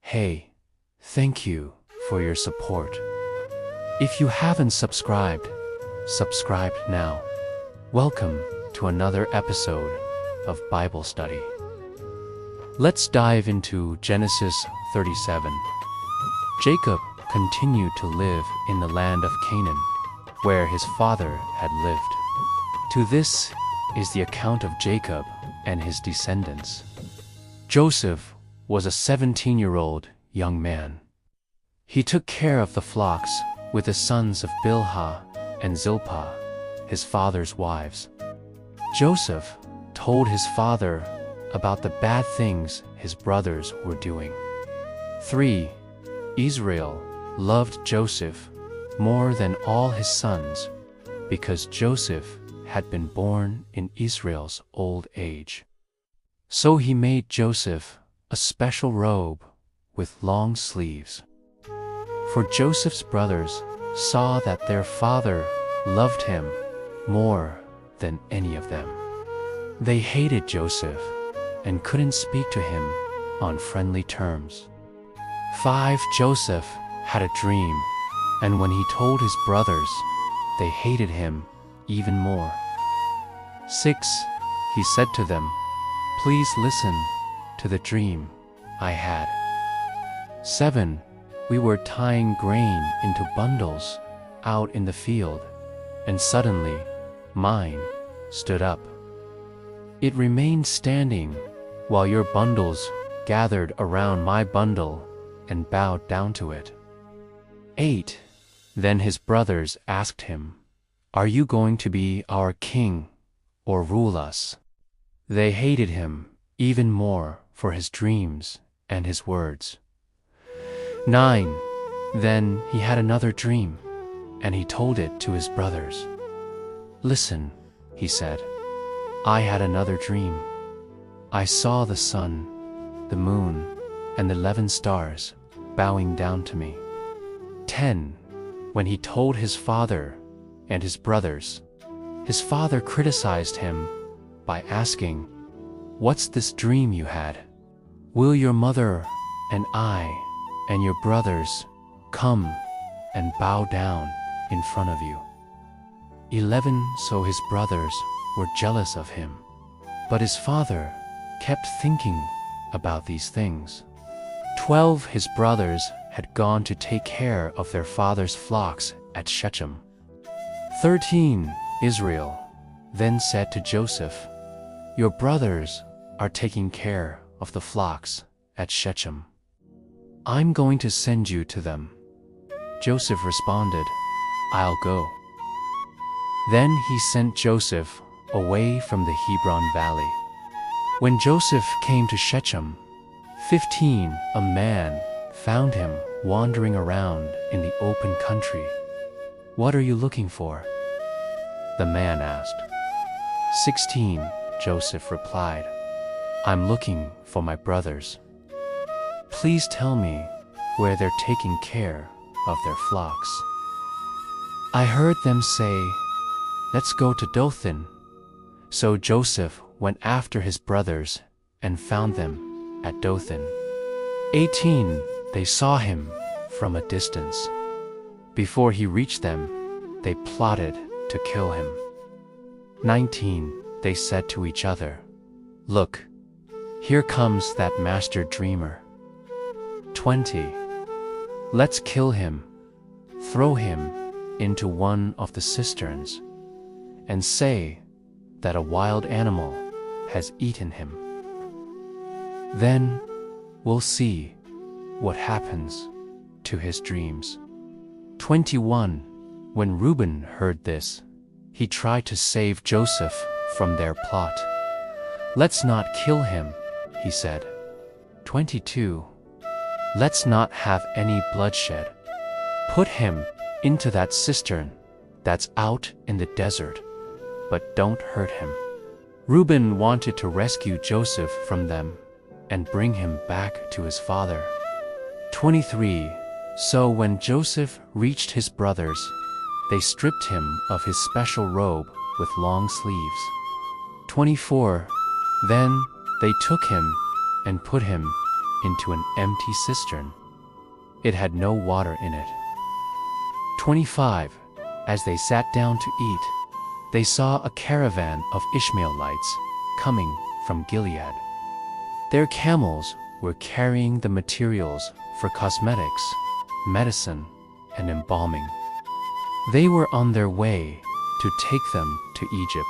Hey, thank you for your support. If you haven't subscribed, subscribe now. Welcome to another episode of Bible study. Let's dive into Genesis 37. Jacob continued to live in the land of Canaan, where his father had lived. To this is the account of Jacob and his descendants. Joseph was a 17-year-old young man. He took care of the flocks with the sons of Bilhah and Zilpah, his father's wives. Joseph told his father about the bad things his brothers were doing. 3. Israel loved Joseph more than all his sons because Joseph had been born in Israel's old age. So he made Joseph a special robe with long sleeves. For Joseph's brothers saw that their father loved him more than any of them. They hated Joseph and couldn't speak to him on friendly terms. 5. Joseph had a dream, and when he told his brothers, they hated him even more. 6. He said to them, "Please listen to the dream I had. 7. We were tying grain into bundles out in the field, and suddenly mine stood up. It remained standing while your bundles gathered around my bundle and bowed down to it." 8. Then his brothers asked him, "Are you going to be our king or rule us?" They hated him even more for his dreams and his words. 9. Then he had another dream, and he told it to his brothers. "Listen," he said, "I had another dream. I saw the sun, the moon, and the 11 stars bowing down to me." 10. When he told his father and his brothers, his father criticized him by asking, "What's this dream you had? Will your mother and I and your brothers come and bow down in front of you?" 11. So his brothers were jealous of him, but his father kept thinking about these things. 12. His brothers had gone to take care of their father's flocks at Shechem. 13. Israel then said to Joseph, "Your brothers are taking care of the flocks at Shechem. I'm going to send you to them." Joseph responded, "I'll go." Then he sent Joseph away from the Hebron valley. When Joseph came to Shechem, 15, a man found him wandering around in the open country. "What are you looking for?" the man asked. 16, Joseph replied, "I'm looking for my brothers. Please tell me where they're taking care of their flocks." I heard them say, "Let's go to Dothan." So Joseph went after his brothers and found them at Dothan. 18. They saw him from a distance. Before he reached them, they plotted to kill him. 19. They said to each other, "Look, here comes that master dreamer." 20. Let's kill him, throw him into one of the cisterns, and say that a wild animal has eaten him. Then we'll see what happens to his dreams. 21. When Reuben heard this, he tried to save Joseph from their plot. "Let's not kill him," he said. 22. "Let's not have any bloodshed. Put him into that cistern that's out in the desert, but don't hurt him." Reuben wanted to rescue Joseph from them and bring him back to his father. 23. So when Joseph reached his brothers, they stripped him of his special robe with long sleeves. 24. Then they took him and put him into an empty cistern. It had no water in it. 25. As they sat down to eat, they saw a caravan of Ishmaelites coming from Gilead. Their camels were carrying the materials for cosmetics, medicine, and embalming. They were on their way to take them to Egypt.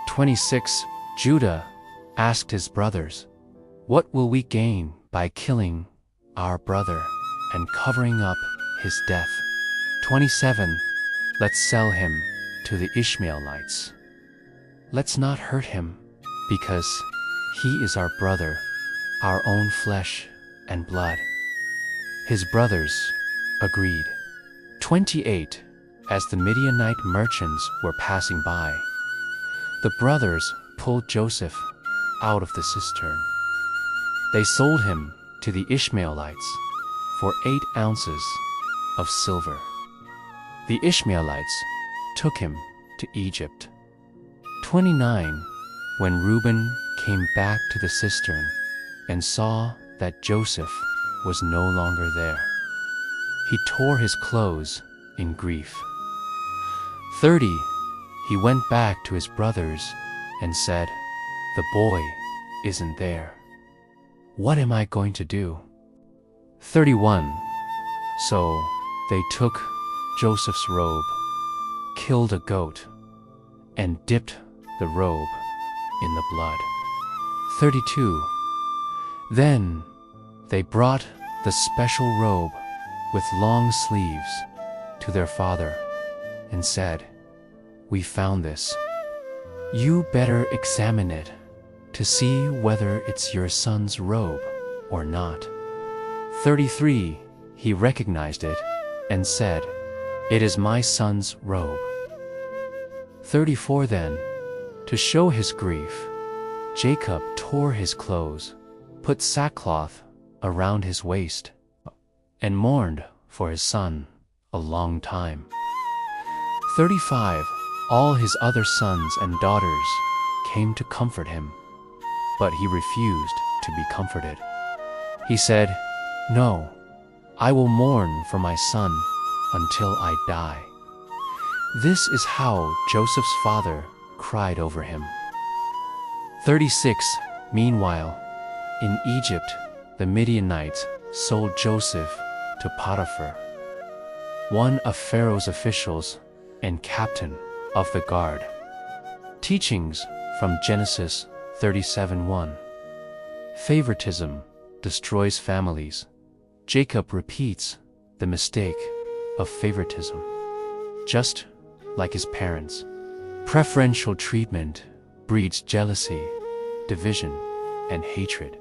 26. Judah asked his brothers, "What will we gain by killing our brother and covering up his death?" 27. Let's sell him to the Ishmaelites. Let's not hurt him, because he is our brother, our own flesh and blood. His brothers agreed. 28. As the Midianite merchants were passing by, the brothers pulled Joseph out of the cistern. They sold him to the Ishmaelites for 8 ounces of silver. The Ishmaelites took him to Egypt. 29. When Reuben came back to the cistern and saw that Joseph was no longer there, he tore his clothes in grief. 30. He went back to his brothers and said, "The boy isn't there. What am I going to do?" 31. So they took Joseph's robe, killed a goat, and dipped the robe in the blood. 32. Then they brought the special robe with long sleeves to their father and said, "We found this. You better examine it to see whether it's your son's robe or not." 33. He recognized it and said, "It is my son's robe." 34. Then, to show his grief, Jacob tore his clothes, put sackcloth around his waist, and mourned for his son a long time. 35. All his other sons and daughters came to comfort him, but he refused to be comforted. He said, "No, I will mourn for my son until I die." This is how Joseph's father cried over him. 36. Meanwhile, in Egypt, the Midianites sold Joseph to Potiphar, one of Pharaoh's officials and captain of the guard. Teachings from Genesis 37:1. Favoritism destroys families. Jacob repeats the mistake of favoritism, just like his parents. Preferential treatment breeds jealousy, division, and hatred.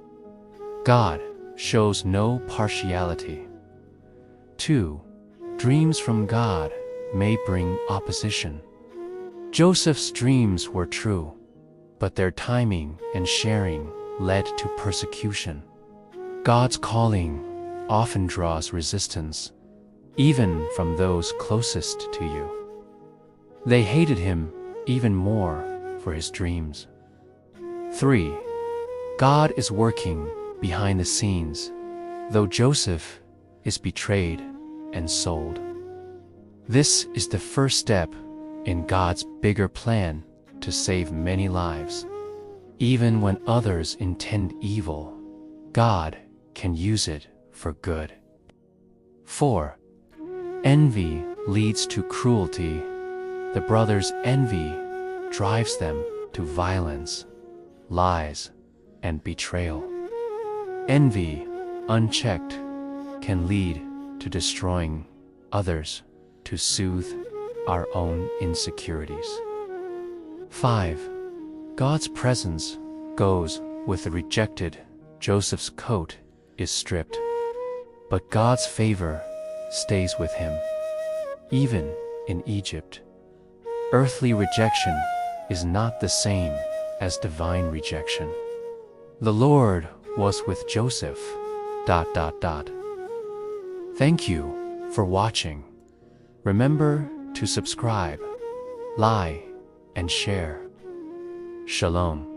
God shows no partiality. 2. Dreams from God may bring opposition. Joseph's dreams were true, but their timing and sharing led to persecution. God's calling often draws resistance, even from those closest to you. They hated him even more for his dreams. 3. God is working behind the scenes, though Joseph is betrayed and sold. This is the first step in God's bigger plan to save many lives. Even when others intend evil, God can use it for good. 4. Envy leads to cruelty. The brothers' envy drives them to violence, lies, and betrayal. Envy, unchecked, can lead to destroying others to soothe our own insecurities. 5. God's presence goes with the rejected. Joseph's coat is stripped, but God's favor stays with him, even in Egypt. Earthly rejection is not the same as divine rejection. The Lord was with Joseph. ... Thank you for watching. Remember to subscribe, like, and share. Shalom.